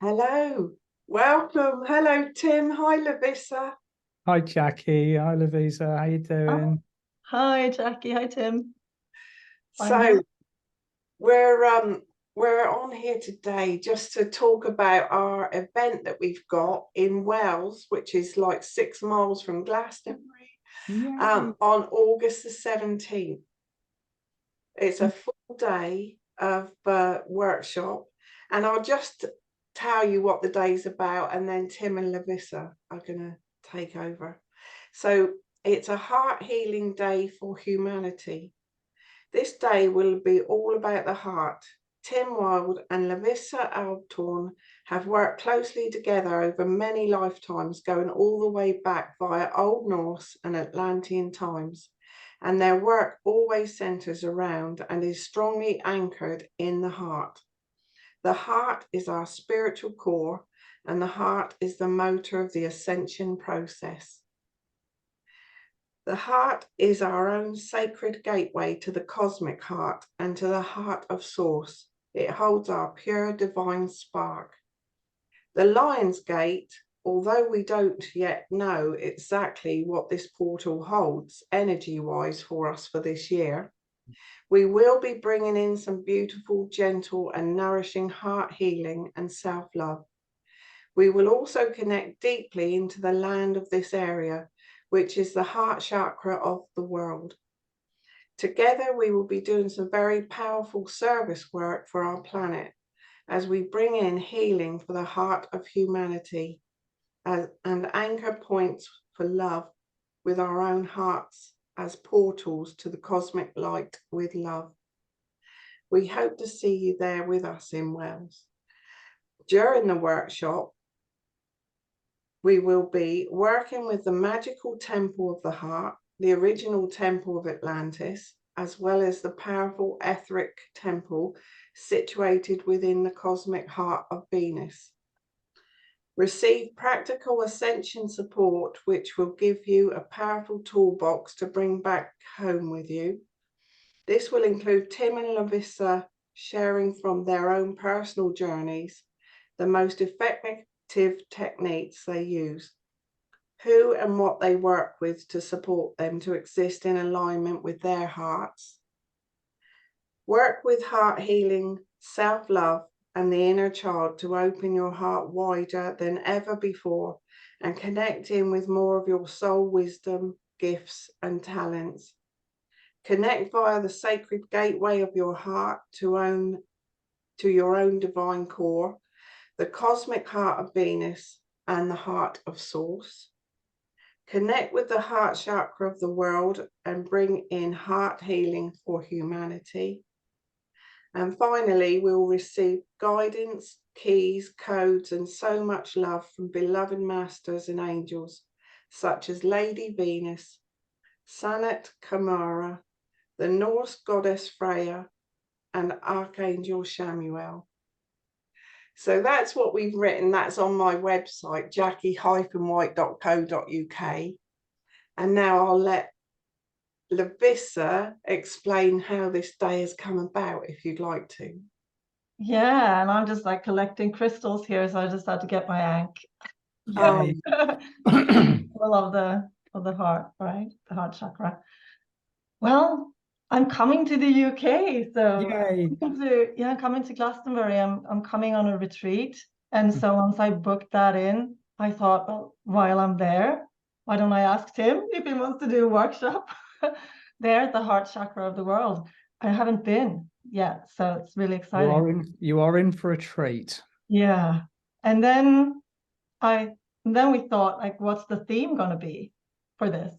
Hello, welcome. Hello, Tim. Hi, Lovisa. Hi Jackie, hi Lovisa, how you Oh, doing? hi, Jackie. Hi, Tim. Fine So here. we're on here today just to talk about our event that we've got in Wales, which is like 6 miles from Glastonbury, Yay. on August the 17th. It's a full day of workshop, and I'll just tell you what the day's about, and then Tim and Lovisa are going to take over. So it's a heart healing day for humanity. This day will be all about the heart. Tim Wilde and Lovisa Alvtörn have worked closely together over many lifetimes, going all the way back via Old Norse and Atlantean times. And their work always centers around and is strongly anchored in the heart. The heart is our spiritual core, and the heart is the motor of the ascension process. The heart is our own sacred gateway to the cosmic heart and to the heart of source. It holds our pure divine spark. The Lion's Gate, although we don't yet know exactly what this portal holds energy-wise for us for this year, we will be bringing in some beautiful, gentle and nourishing heart healing and self-love. We will also connect deeply into the land of this area, which is the heart chakra of the world. Together, we will be doing some very powerful service work for our planet as we bring in healing for the heart of humanity and anchor points for love with our own hearts as portals to the cosmic light with love. We hope to see you there with us in Wales. During the workshop, we will be working with the magical temple of the heart, the original temple of Atlantis, as well as the powerful etheric temple situated within the cosmic heart of Venus. Receive practical ascension support, which will give you a powerful toolbox to bring back home with you. This will include Tim and Lovisa sharing from their own personal journeys the most effective techniques they use, who and what they work with to support them to exist in alignment with their hearts. Work with heart healing, self-love, and the inner child to open your heart wider than ever before and connect in with more of your soul wisdom, gifts, and talents. Connect via the sacred gateway of your heart to your own divine core, the cosmic heart of Venus and the heart of source. Connect with the heart chakra of the world and bring in heart healing for humanity. And finally, we'll receive guidance, keys, codes, and so much love from beloved masters and angels, such as Lady Venus, Sanat Kamara, the Norse goddess Freya, and Archangel Shamuel. So that's what we've written. That's on my website, jackie-white.co.uk. And now I'll let Lovisa explain how this day has come about, if you'd like to. Yeah, and I'm just like collecting crystals here, so I just had to get my ankh. Yay. Full of the heart, right? The heart chakra. Well, I'm coming to the UK, so Yay. I'm coming to Glastonbury. I'm coming on a retreat, and so once I booked that in, I thought, well, while I'm there, why don't I ask Tim if he wants to do a workshop there at the heart chakra of the world? I haven't been yet, so it's really exciting. You are in for a treat. Yeah, and then we thought, like, what's the theme going to be for this?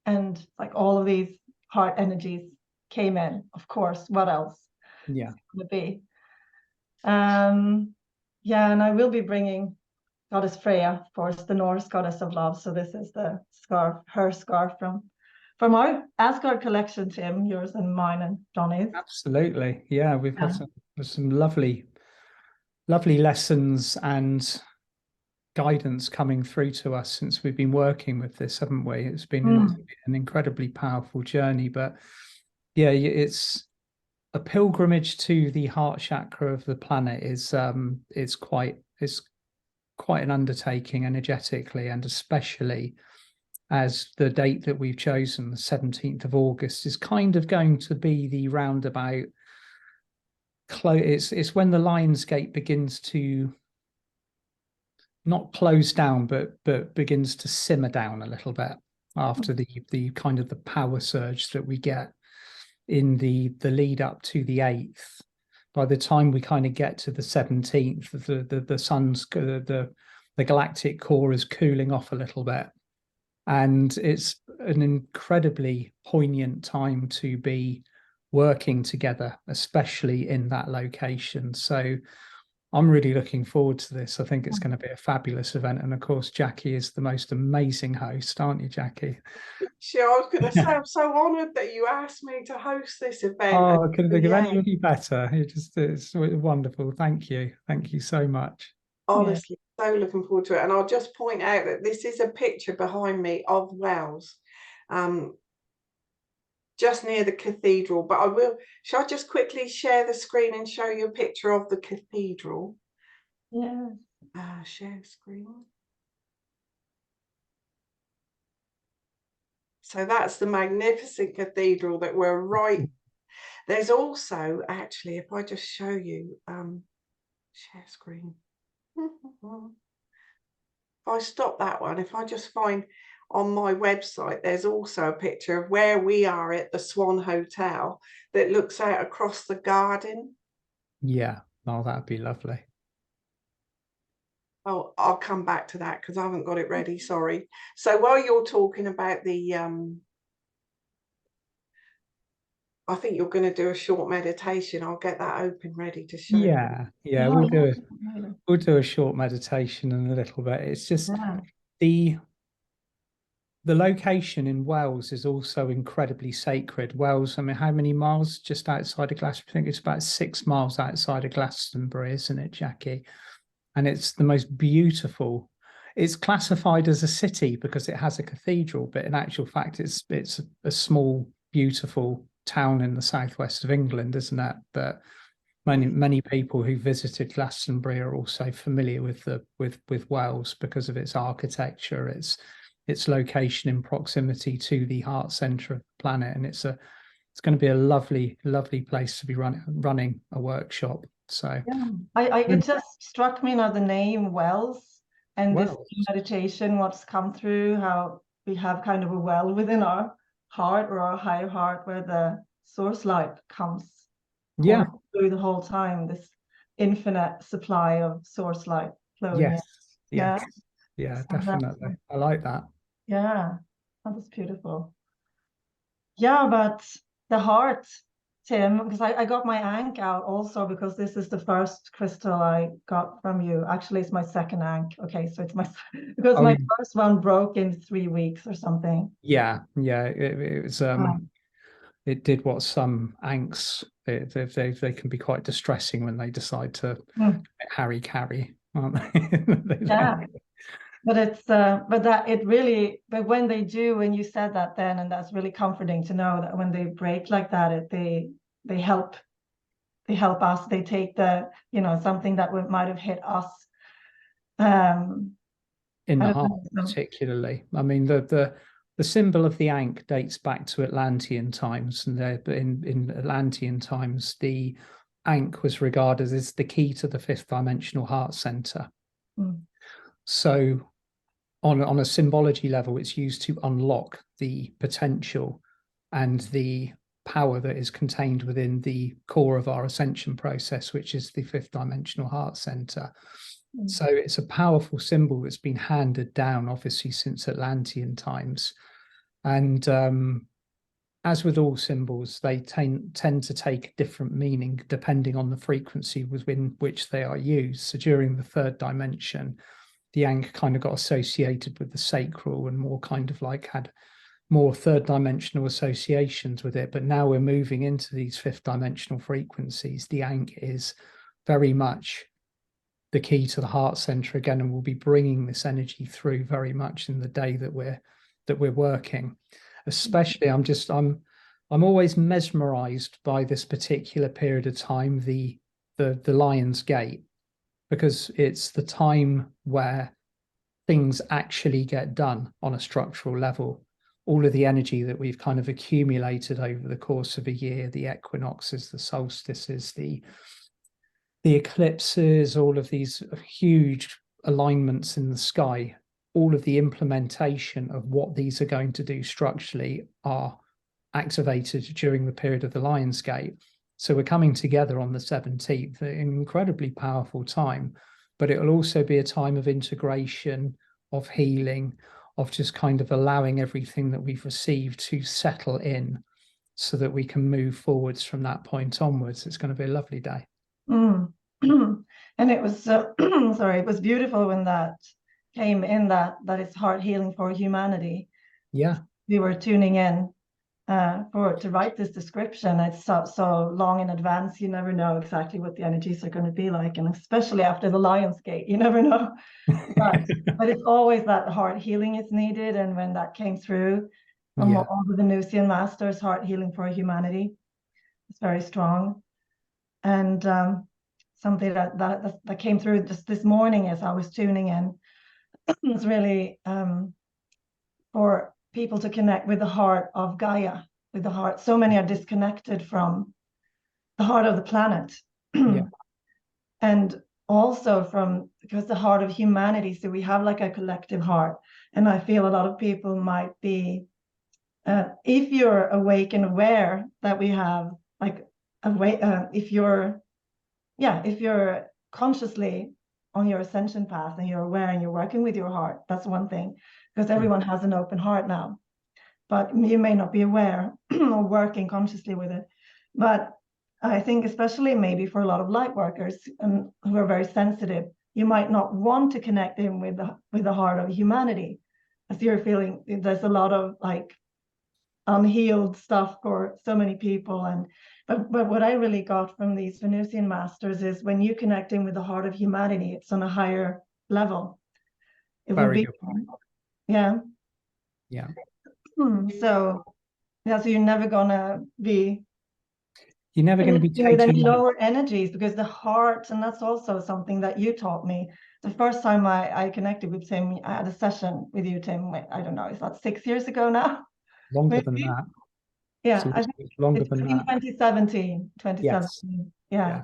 And like all of these heart energies came in, of course. What else? Yeah. Would be. Yeah, and I will be bringing Goddess Freya, of course, the Norse goddess of love. So this is the scarf, her scarf from our Asgard collection, Tim, yours and mine and Johnny's. Absolutely. Yeah, we've had some lovely lessons and guidance coming through to us since we've been working with this, haven't we? It's been an incredibly powerful journey, but yeah, it's a pilgrimage to the heart chakra of the planet is quite an undertaking energetically, and especially as the date that we've chosen, the 17th of August, is kind of going to be the roundabout it's when the Lion's Gate begins to not close down, but begins to simmer down a little bit after the kind of the power surge that we get in the lead up to the 8th. By the time we kind of get to the 17th, the sun's the galactic core is cooling off a little bit, and it's an incredibly poignant time to be working together, especially in that location. So I'm really looking forward to this. I think it's going to be a fabulous event. And of course, Jackie is the most amazing host, aren't you, Jackie? Sure, I was going to say, I'm so honoured that you asked me to host this event. Oh, I couldn't think of anybody better. It's wonderful. Thank you. Thank you so much. Honestly, so looking forward to it. And I'll just point out that this is a picture behind me of Wells, just near the cathedral. But shall I just quickly share the screen and show you a picture of the cathedral? Yeah. Share screen. So that's the magnificent cathedral that we're right. There's also, actually, if I just show you, share screen. If I stop that one, if I just find on my website, there's also a picture of where we are at the Swan Hotel that looks out across the garden. Yeah, oh, that'd be lovely. Oh, I'll come back to that because I haven't got it ready, sorry. So while you're talking about the I think you're going to do a short meditation. I'll get that open ready to show you. Yeah, we'll do a short meditation in a little bit. It's just the location in Wells is also incredibly sacred. Wells, I mean, how many miles just outside of Glastonbury? I think it's about 6 miles outside of Glastonbury, isn't it, Jackie? And it's the most beautiful. It's classified as a city because it has a cathedral, but in actual fact, it's a small, beautiful town in the southwest of England, isn't it? But many people who visited Glastonbury are also familiar with Wales because of its architecture, its location in proximity to the heart center of the planet, and it's going to be a lovely place to be running a workshop. So it just struck me now, the name Wells, and Wells. This meditation, what's come through, how we have kind of a well within our heart or our higher heart where the source light comes through the whole time, this infinite supply of source light flowing in. Yeah, so definitely. I like that. Yeah, that's beautiful. Yeah, but the heart, Tim, because I got my ankh out also because this is the first crystal I got from you. Actually, it's my second ankh. Okay, so it's my my first one broke in 3 weeks or something. Yeah, it was it did what some ankhs they can be quite distressing when they decide to harry carry, aren't they? Yeah. But it's but when they do, when you said that then, and that's really comforting to know that when they break like that, they help us. They take the, something that might have hit us in the heart particularly. I mean, the symbol of the ankh dates back to Atlantean times, and in Atlantean times the ankh was regarded as the key to the 5th dimensional heart center. So on a symbology level, it's used to unlock the potential and the power that is contained within the core of our ascension process, which is the 5th dimensional heart center. So it's a powerful symbol that's been handed down, obviously, since Atlantean times. And as with all symbols, they tend to take a different meaning depending on the frequency within which they are used. So during the 3rd dimension, the ankh kind of got associated with the sacral and more kind of like had more 3rd dimensional associations with it. But now we're moving into these 5th dimensional frequencies. The ankh is very much the key to the heart center again, and we'll be bringing this energy through very much in the day that we're working. Especially, I'm always mesmerized by this particular period of time, the Lion's Gate. because it's the time where things actually get done on a structural level. All of the energy that we've kind of accumulated over the course of a year, the equinoxes, the solstices, the eclipses, all of these huge alignments in the sky, all of the implementation of what these are going to do structurally are activated during the period of the Lion's Gate. So we're coming together on the 17th, an incredibly powerful time, but it will also be a time of integration, of healing, of just kind of allowing everything that we've received to settle in so that we can move forwards from that point onwards. It's going to be a lovely day. Mm. And it was sorry, it was beautiful when that came in, that it's heart healing for humanity. Yeah, we were tuning in to write this description. It's so long in advance, you never know exactly what the energies are going to be like, and especially after the Lion's Gate, you never know. But it's always that heart healing is needed, and when that came through from all the Venusian masters, heart healing for humanity, it's very strong. And something that came through just this morning as I was tuning in was really for people to connect with the heart of Gaia, with the heart. So many are disconnected from the heart of the planet. And also because the heart of humanity, so we have like a collective heart. And I feel a lot of people might be, if you're awake and aware that we have like if you're consciously on your ascension path and you're aware and you're working with your heart, that's one thing, because everyone has an open heart now, but you may not be aware or working consciously with it. But I think especially maybe for a lot of light workers who are very sensitive, you might not want to connect in with the heart of humanity, as you're feeling there's a lot of like unhealed stuff for so many people. But what I really got from these Venusian masters is when you connect in with the heart of humanity, it's on a higher level. It will be, yeah. So you're never gonna be. You're never going to be with any lower energies, because the heart, and that's also something that you taught me. The first time I connected with Tim, I had a session with you, Tim. I don't know, is that 6 years ago now? Longer than that. Yeah, I think it's longer than that. 2017. Yes. Yeah.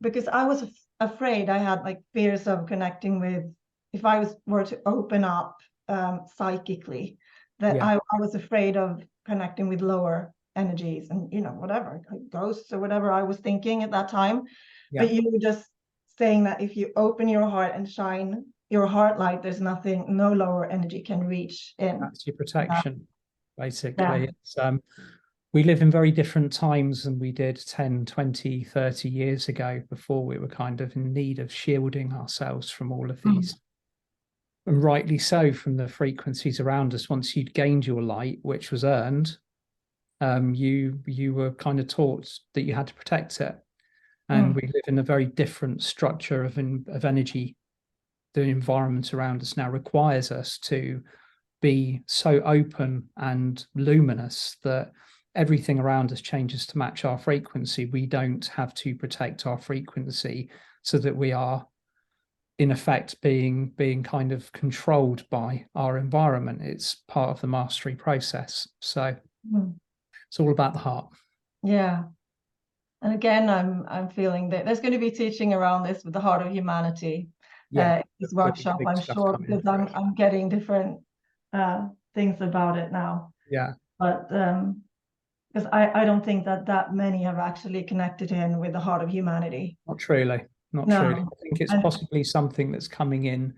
Because I was afraid, I had like fears of connecting with, if I were to open up psychically, that I was afraid of connecting with lower energies and whatever, like ghosts or whatever I was thinking at that time. But you were just saying that if you open your heart and shine your heart light, there's nothing, no lower energy can reach in. That's your protection, basically. It's, we live in very different times than we did 10, 20, 30 years ago, before we were kind of in need of shielding ourselves from all of these. And rightly so, from the frequencies around us. Once you'd gained your light, which was earned, you were kind of taught that you had to protect it. And we live in a very different structure of energy. The environment around us now requires us to be so open and luminous that everything around us changes to match our frequency. We don't have to protect our frequency so that we are, in effect, being kind of controlled by our environment. It's part of the mastery process. So it's all about the heart. Yeah. And again, I'm feeling that there's going to be teaching around this with the heart of humanity. This workshop, I'm sure, because I'm getting different things about it now. Yeah. But because I don't think that many have actually connected in with the heart of humanity. Not truly. Not truly. I think it's possibly something that's coming in.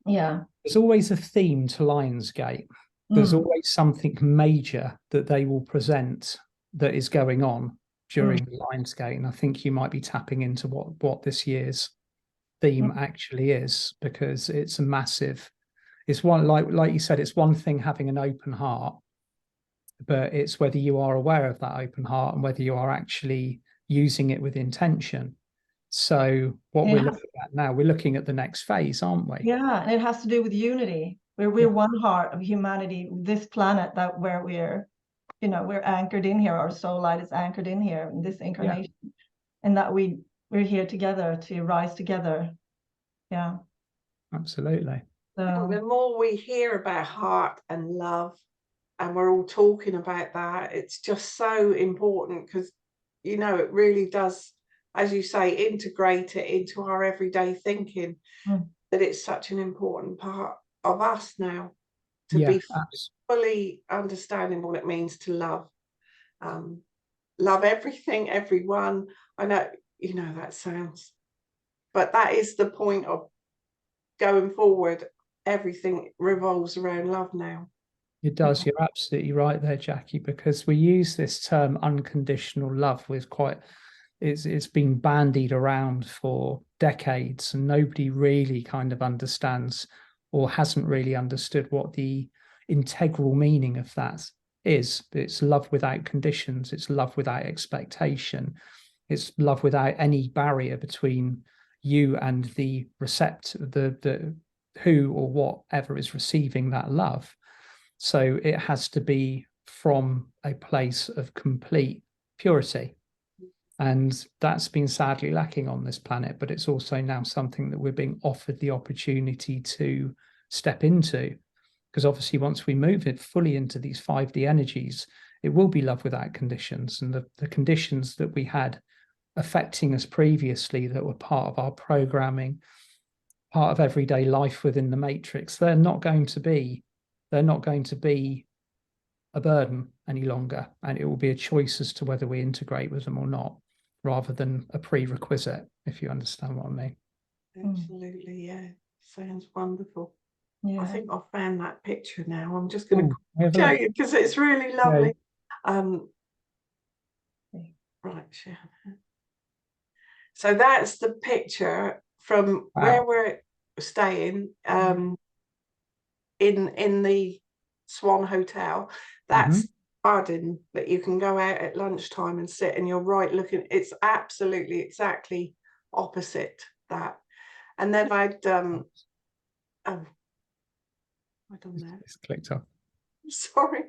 Yeah. There's always a theme to Lionsgate. There's always something major that they will present that is going on during Lionsgate, and I think you might be tapping into what this year's theme actually is, because it's a massive. It's one, like you said, it's one thing having an open heart, but it's whether you are aware of that open heart and whether you are actually using it with intention. So what we're looking at now, we're looking at the next phase, aren't we? Yeah, and it has to do with unity. We're one heart of humanity, this planet where we're anchored in here. Our soul light is anchored in here in this incarnation, and that we we're here together to rise together. Yeah, Absolutely. The so more we hear about heart and love, and we're all talking about that, it's just so important, because, you know, it really does, as you say, integrate it into our everyday thinking, that it's such an important part of us now, to Yeah, be fully understanding what it means to love. Love everything, everyone. I know, you know, that sounds, but that is the point of going forward. Everything revolves around love now. it does. You're absolutely right there, Jackie, because we use this term unconditional love with quite, it's been bandied around for decades, and nobody really kind of understands, or hasn't really understood, what the integral meaning of that is. It's love without conditions. It's love without expectation. It's love without any barrier between you and the receptor, the who or whatever is receiving that love. So it has to be from a place of complete purity. And that's been sadly lacking on this planet, but it's also now something that we're being offered the opportunity to step into. Because obviously, once we move it fully into these 5D energies, it will be love without conditions. And the conditions that we had affecting us previously, that were part of our programming, part of everyday life within the matrix, they're not going to be a burden any longer. And it will be a choice as to whether we integrate with them or not, rather than a prerequisite, if you understand what I mean. Absolutely, yeah. Sounds wonderful. yeah. I think I've found that picture now. I'm just going to Have a show look. you, because it's really lovely. Right, Sharon. So that's the picture from where we're staying, in the Swan Hotel. That's garden that you can go out at lunchtime and sit, and you're right looking. It's absolutely exactly opposite that. And then I'd oh, I don't know. It's clicked off. Sorry.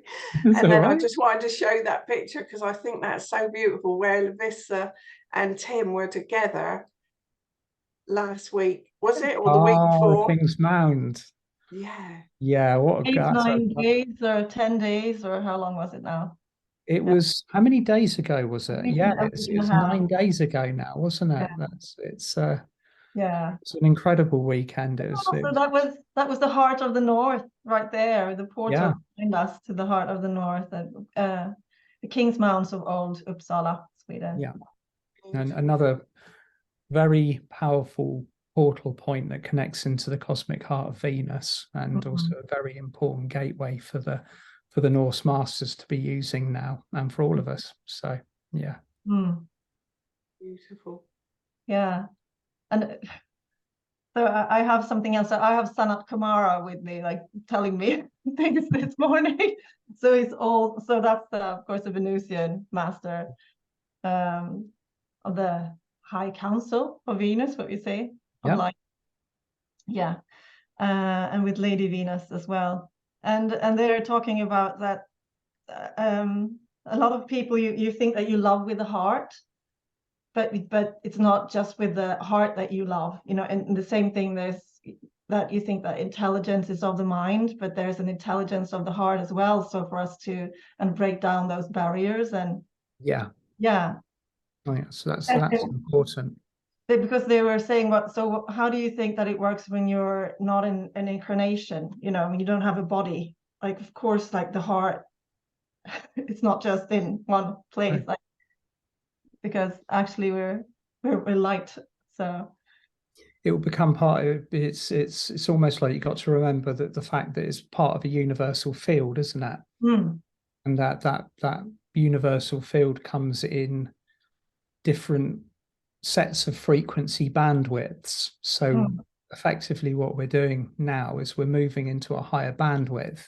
It's And then all I right. just wanted to show that picture, because I think that's so beautiful, where Lovisa and Tim were together last week. Was it, or the week before? King's Mound. Yeah. Yeah, what a 8, that's 9 days or 10 days, or how long was it now? it was, how many days ago was it? Yeah, A it's week and a half. 9 days ago now, wasn't it? Yeah. Yeah. It's an incredible weekend. It So was that was the heart of the north right there, the portal Yeah. behind us to the heart of the north, and the King's Mounds of old Uppsala, Sweden. Yeah. And another very powerful portal point that connects into the cosmic heart of Venus, and also a very important gateway for the Norse masters to be using now, and for all of us. So yeah. Beautiful. Yeah. And so I have something else. I have Sanat Kumara with me, like telling me things this morning. So that's of course a Venusian master of the High Council of Venus, what we say, of light. Yeah. And with Lady Venus as well. And they're talking about that a lot of people, you think that you love with the heart, but it's not just with the heart that you love, you know. And the same thing, there's that you think that intelligence is of the mind, but there's an intelligence of the heart as well. So for us to break down those barriers and yeah. Oh, yeah. So that's important. Because they were saying, so how do you think that it works when you're not in an incarnation, you know, when you don't have a body? Like, of course, like the heart, it's not just in one place, like, because actually we're light. So it will become part of it's almost like you got to remember that the fact that it's part of a universal field, isn't it? And that universal field comes in different sets of frequency bandwidths. So effectively what we're doing now is we're moving into a higher bandwidth.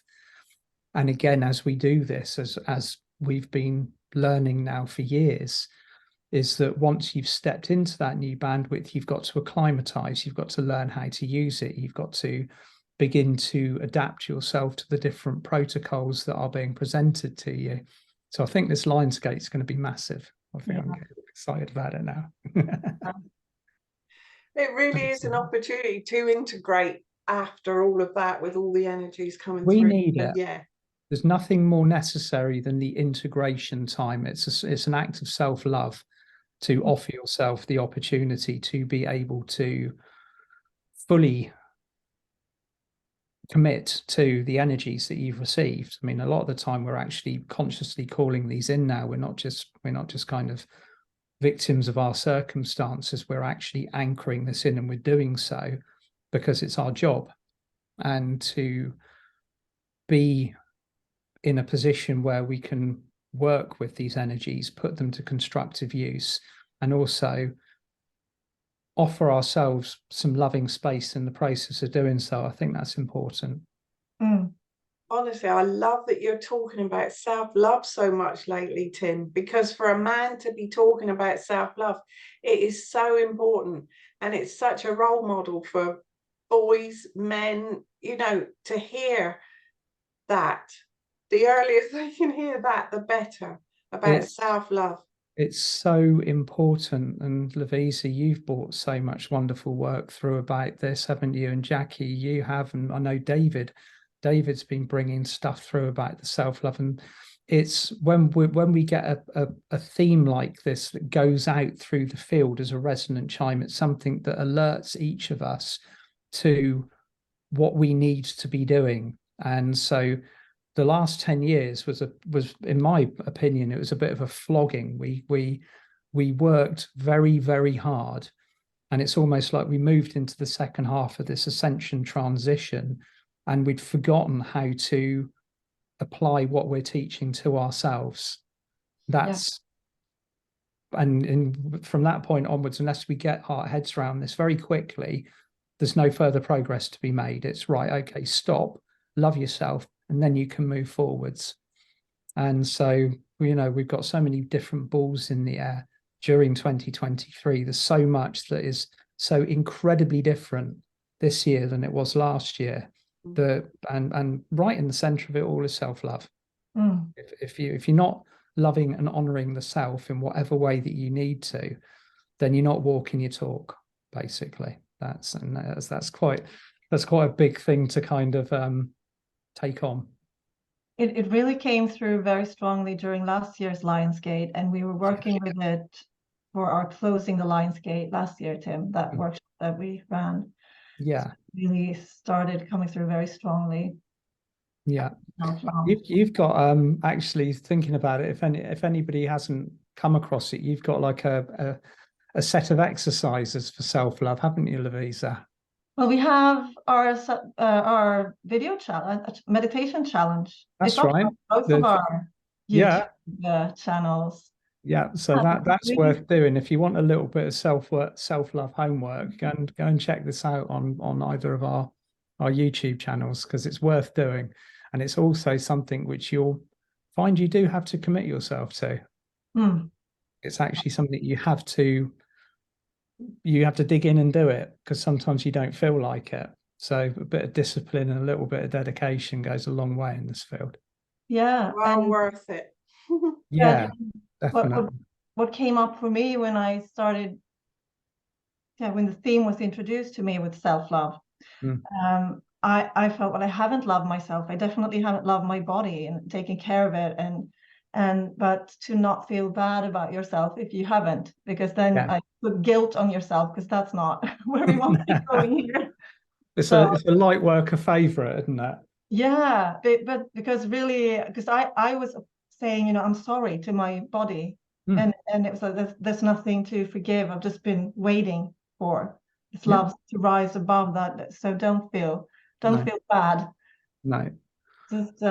And again, as we do this, as we've been learning now for years, is that once you've stepped into that new bandwidth, you've got to acclimatize, you've got to learn how to use it, you've got to begin to adapt yourself to the different protocols that are being presented to you. So I think this Lionsgate is going to be massive. I think I'm getting excited about it now. It really is an opportunity to integrate after all of that, with all the energies coming We through. need it. Yeah. There's nothing more necessary than the integration time. It's an act of self-love to offer yourself the opportunity to be able to fully commit to the energies that you've received. I mean, a lot of the time we're actually consciously calling these in now. We're not just kind of victims of our circumstances. We're actually anchoring this in, and we're doing so because it's our job. And to be in a position where we can work with these energies, put them to constructive use, and also offer ourselves some loving space in the process of doing so, I think that's important. Honestly, I love that you're talking about self-love so much lately, Tim, because for a man to be talking about self-love, it is so important, and it's such a role model for boys, men, you know, to hear that. The earlier they can hear that, the better, about self-love. It's so important. And Lovisa, you've brought so much wonderful work through about this, haven't you? And Jackie, you have, and I know David's been bringing stuff through about the self-love. And it's when we get a theme like this that goes out through the field as a resonant chime, it's something that alerts each of us to what we need to be doing. And so the last 10 years was in my opinion, it was a bit of a flogging. We worked very, very hard, and it's almost like we moved into the second half of this ascension transition, and we'd forgotten how to apply what we're teaching to ourselves. That's and from that point onwards, unless we get our heads around this very quickly, there's no further progress to be made. It's right, okay, stop, love yourself, and then you can move forwards. And so, you know, we've got so many different balls in the air during 2023. There's so much that is so incredibly different this year than it was last year. And right in the center of it all is self-love. If you're not loving and honoring the self in whatever way that you need to, then you're not walking your talk, basically. That's quite a big thing to kind of take on. It really came through very strongly during last year's Lionsgate, and we were working with it for our Closing the Lionsgate last year, Tim, that workshop that we ran. Yeah. So really started coming through very strongly. Yeah. You've got actually, thinking about it, if anybody hasn't come across it, you've got like a set of exercises for self-love, haven't you, Lovisa? Well, we have our video challenge, meditation challenge. That's right. Both of our YouTube channels. Yeah, so that's worth doing. If you want a little bit of self-love homework, go and check this out on either of our YouTube channels, because it's worth doing. And it's also something which you'll find you do have to commit yourself to. It's actually something you have to dig in and do it, because sometimes you don't feel like it. So a bit of discipline and a little bit of dedication goes a long way in this field. Yeah. Well worth it. Yeah, definitely. What came up for me when I started, when the theme was introduced to me with self-love, I felt, well, I haven't loved myself. I definitely haven't loved my body and taken care of it, but to not feel bad about yourself if you haven't, because then I put guilt on yourself, because that's not where we want to be going here. It's a light worker favorite, isn't it? Yeah, but because I was saying, I'm sorry to my body, and it was like, there's nothing to forgive. I've just been waiting for this love to rise above that. So don't feel bad. No. Just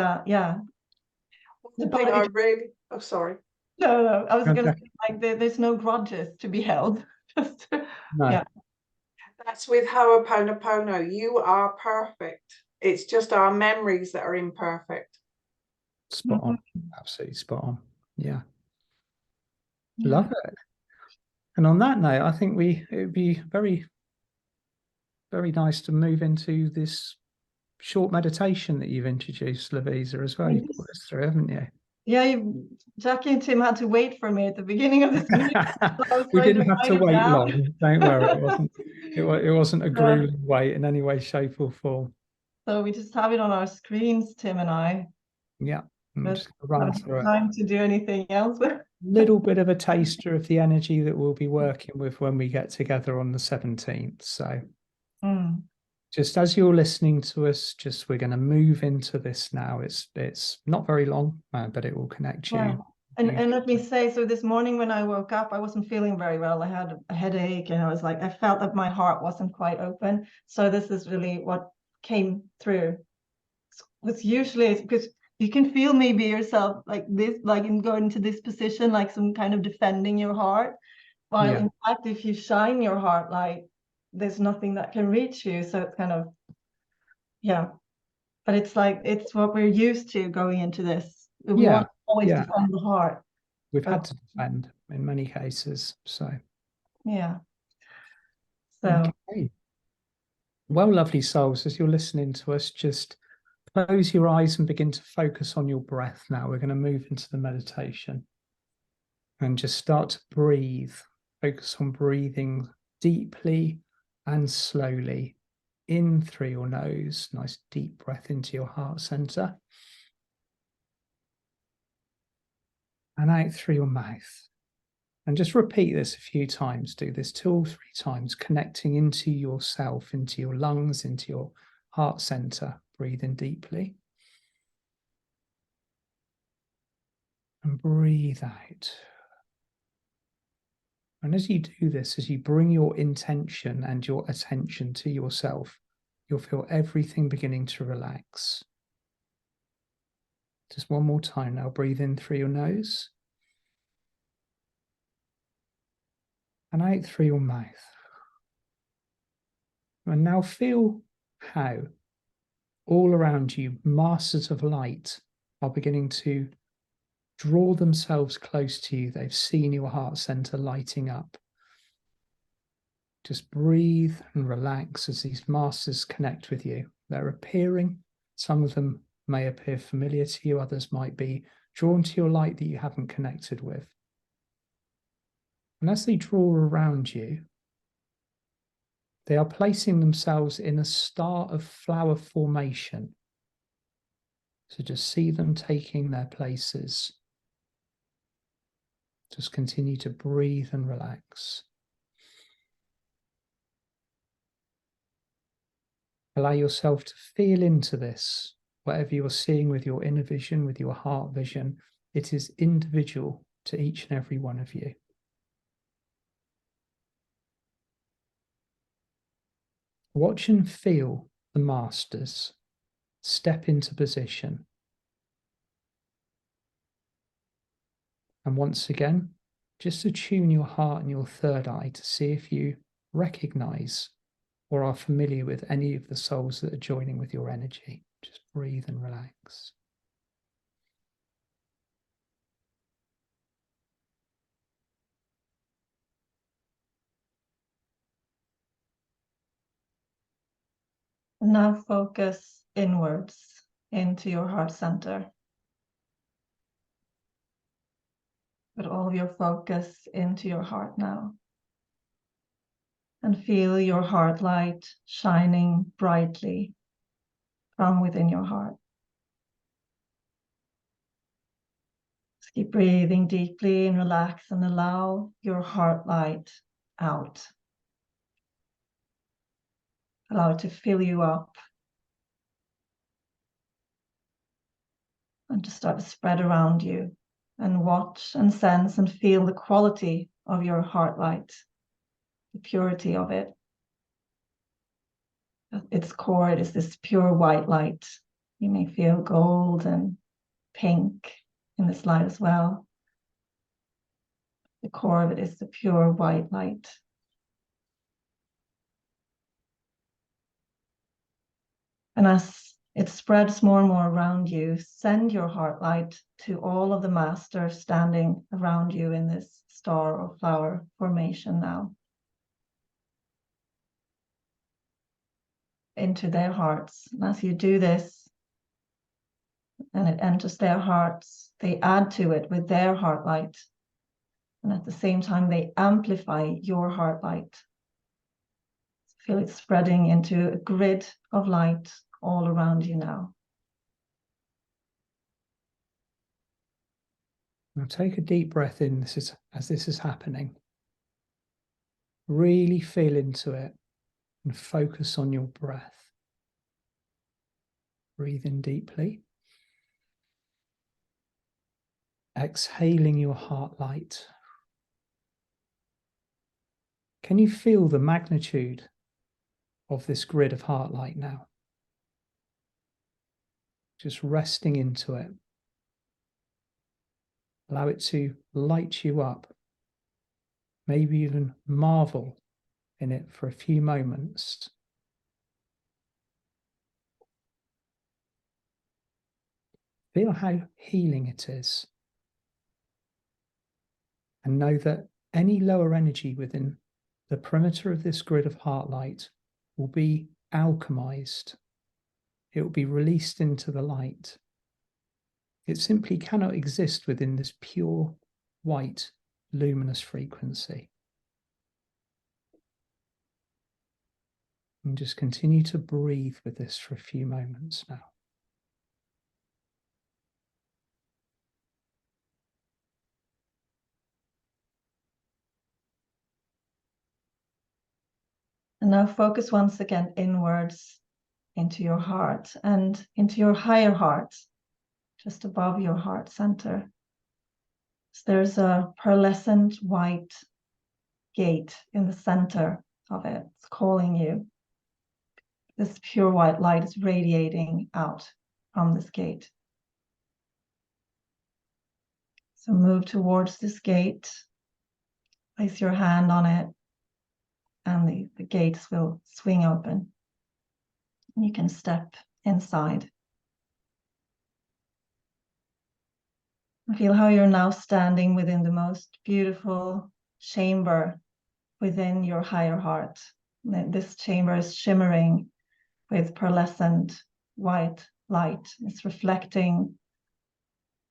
Oh, sorry. No, I was going to say, like, there's no grudges to be held. Just That's with Ho'oponopono. You are perfect. It's just our memories that are imperfect. Spot on. Absolutely spot on. Yeah. Love it. And on that note, I think it would be very, very nice to move into this short meditation that you've introduced, Lovisa, as well. You've put us through, haven't you? Yeah, Jackie and Tim had to wait for me at the beginning of this meeting. We didn't have to write it wait down. long. Don't worry, it wasn't a grueling wait in any way, shape, or form. So we just have it on our screens, Tim and I. Yeah, I'm But just gonna run haven't through it. time to do anything else with. Little bit of a taster of the energy that we'll be working with when we get together on the 17th. So just as you're listening to us, just we're going to move into this now. It's not very long, but it will connect you. Yeah. And let me say, so this morning when I woke up, I wasn't feeling very well. I had a headache, and I felt that my heart wasn't quite open. So this is really what came through. It's usually because you can feel maybe yourself like this, like in going into this position, like some kind of defending your heart. While in fact, if you shine your heart light, there's nothing that can reach you. So it's kind of, yeah. But it's like, it's what we're used to going into this. We want to always defend the heart. We've had to defend in many cases. So, yeah. So, okay. Well, lovely souls, as you're listening to us, just close your eyes and begin to focus on your breath now. We're going to move into the meditation and just start to breathe. Focus on breathing deeply and slowly in through your nose. Nice deep breath into your heart center. And out through your mouth. And just repeat this a few times. Do this 2 or 3 times, connecting into yourself, into your lungs, into your heart center. Breathe in deeply. And breathe out. And as you do this, as you bring your intention and your attention to yourself, you'll feel everything beginning to relax. Just one more time now. Breathe in through your nose. And out through your mouth. And now feel how all around you, masters of light are beginning to draw themselves close to you. They've seen your heart center lighting up. Just breathe and relax as these masters connect with you. They're appearing. Some of them may appear familiar to you. Others might be drawn to your light that you haven't connected with. And as they draw around you, they are placing themselves in a star of flower formation. So just see them taking their places. Just continue to breathe and relax. Allow yourself to feel into this. Whatever you're seeing with your inner vision, with your heart vision, it is individual to each and every one of you. Watch and feel the masters step into position. And once again, just attune your heart and your third eye to see if you recognize or are familiar with any of the souls that are joining with your energy. Just breathe and relax. now focus inwards into your heart center. Put all of your focus into your heart now. And feel your heart light shining brightly from within your heart. Just keep breathing deeply and relax and allow your heart light out. Allow it to fill you up. And to start to spread around you. And watch and sense and feel the quality of your heart light. The purity of it. At its core, it is this pure white light. You may feel gold and pink in this light as well. The core of it is the pure white light. And as it spreads more and more around you, send your heart light to all of the masters standing around you in this star or flower formation now. Into their hearts. And as you do this, and it enters their hearts. They add to it with their heart light. And at the same time, they amplify your heart light. Feel it spreading into a grid of light all around you now. Now take a deep breath in as this is happening. Really feel into it and focus on your breath. Breathe in deeply. Exhaling your heart light. Can you feel the magnitude of this grid of heart light now? Just resting into it. Allow it to light you up. Maybe even marvel in it for a few moments. Feel how healing it is. And know that any lower energy within the perimeter of this grid of heart light will be alchemized. It will be released into the light. It simply cannot exist within this pure, white, luminous frequency. And just continue to breathe with this for a few moments now. And now focus once again inwards into your heart and into your higher heart, just above your heart center. So there's a pearlescent white gate in the center of it. It's calling you. This pure white light is radiating out from this gate. So move towards this gate, place your hand on it, and the gates will swing open. You can step inside. Feel how you're now standing within the most beautiful chamber within your higher heart. This chamber is shimmering with pearlescent white light. It's reflecting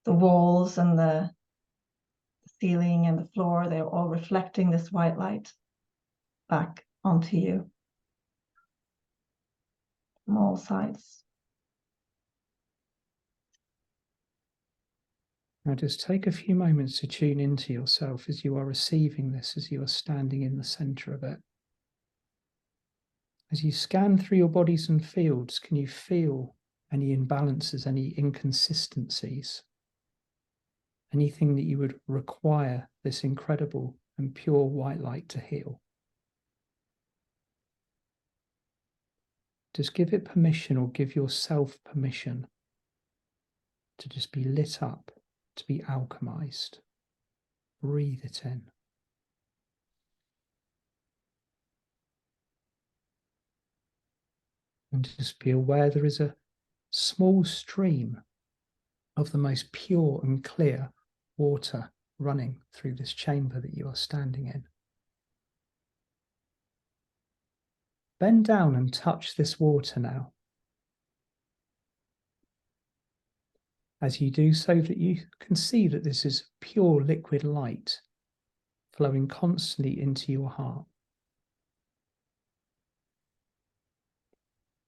the walls and the ceiling and the floor. They're all reflecting this white light back onto you from all sides. Now just take a few moments to tune into yourself as you are receiving this, as you are standing in the center of it. As you scan through your bodies and fields, can you feel any imbalances, any inconsistencies? Anything that you would require this incredible and pure white light to heal? Just give it permission, or give yourself permission to just be lit up, to be alchemized. Breathe it in. And just be aware there is a small stream of the most pure and clear water running through this chamber that you are standing in. Bend down and touch this water now. As you do so, that you can see that this is pure liquid light flowing constantly into your heart.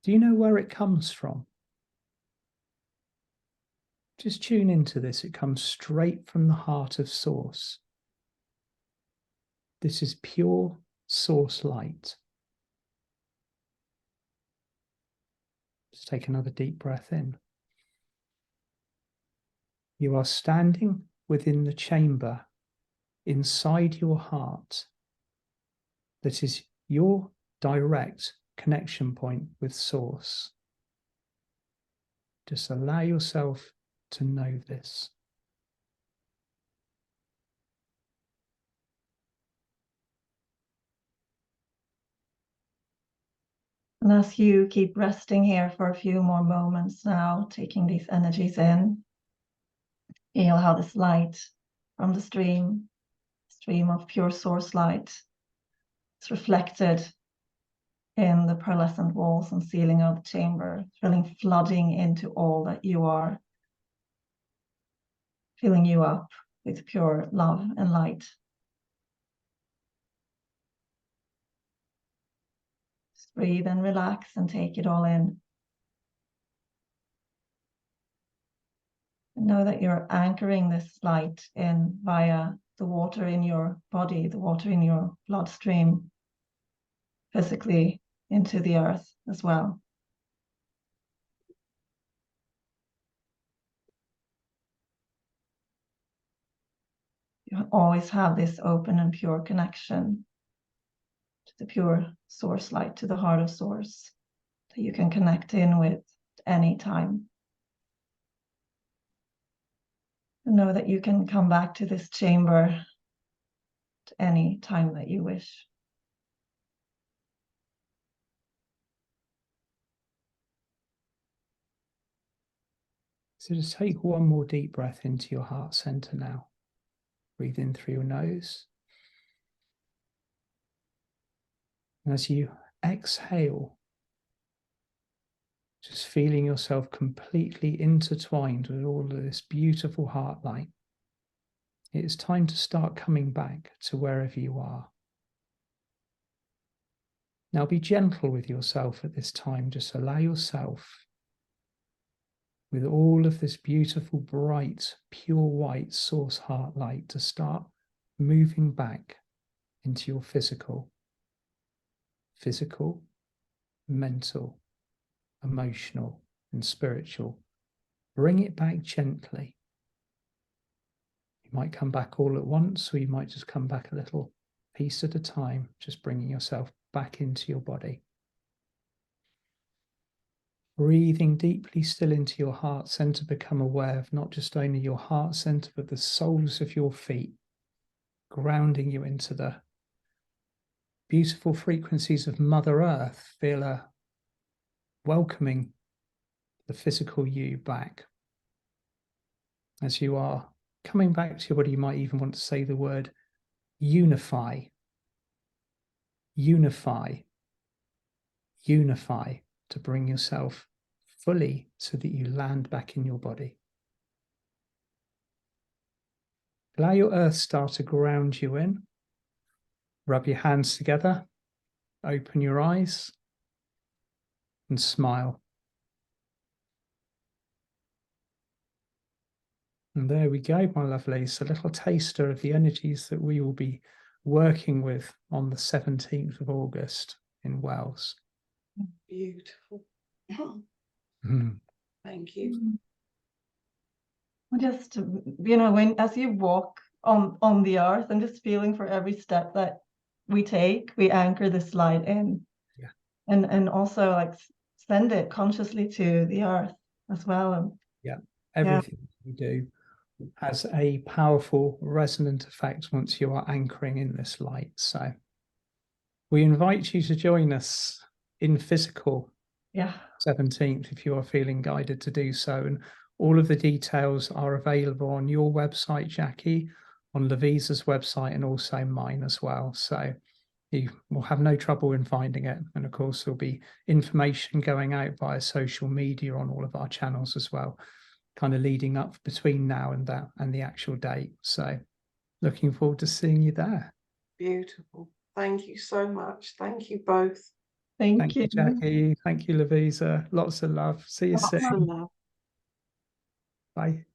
Do you know where it comes from? Just tune into this. It comes straight from the heart of Source. This is pure Source light. Just take another deep breath in. You are standing within the chamber inside your heart that is your direct connection point with Source. Just allow yourself to know this. And as you keep resting here for a few more moments now, taking these energies in, feel how this light from the stream of pure Source light, is reflected in the pearlescent walls and ceiling of the chamber, really flooding into all that you are filling you up with pure love and light. Just breathe and relax and take it all in. And know that you're anchoring this light in via the water in your body, the water in your bloodstream, physically into the earth as well. You always have this open and pure connection to the pure source light, to the heart of source, that you can connect in with any time. And know that you can come back to this chamber at any time that you wish. So just take one more deep breath into your heart center now. Breathe in through your nose. And as you exhale, just feeling yourself completely intertwined with all of this beautiful heart light, it is time to start coming back to wherever you are. Now be gentle with yourself at this time. Just allow yourself, with all of this beautiful, bright, pure white source heart light, to start moving back into your physical, mental, emotional, and spiritual. Bring it back gently. You might come back all at once, or you might just come back a little piece at a time, just bringing yourself back into your body. Breathing deeply still into your heart center, become aware of not just only your heart center, but the soles of your feet, grounding you into the beautiful frequencies of Mother Earth. Feel a welcoming the physical you back. As you are coming back to your body, you might even want to say the word unify, unify, unify, to bring yourself fully so that you land back in your body. Allow your earth star to ground you in. Rub your hands together, open your eyes, and smile. And there we go, my lovelies, a little taster of the energies that we will be working with on the 17th of August in Wales. Beautiful. Mm. Thank you. Just, when as you walk on the earth, and just feeling for every step that we take, we anchor this light in. Yeah. And also like send it consciously to the earth as well. Yeah, everything you do has a powerful resonant effect once you are anchoring in this light. So we invite you to join us in physical 17th if you are feeling guided to do so. And all of the details are available on your website, Jackie, on Lovisa's website, and also mine as well. So you will have no trouble in finding it. And of course, there'll be information going out via social media on all of our channels as well, kind of leading up between now and that and the actual date. So looking forward to seeing you there. Beautiful. Thank you so much. Thank you both. Thank you, Jackie. Thank you, Lovisa. Lots of love. See you soon. Lots of love. Bye.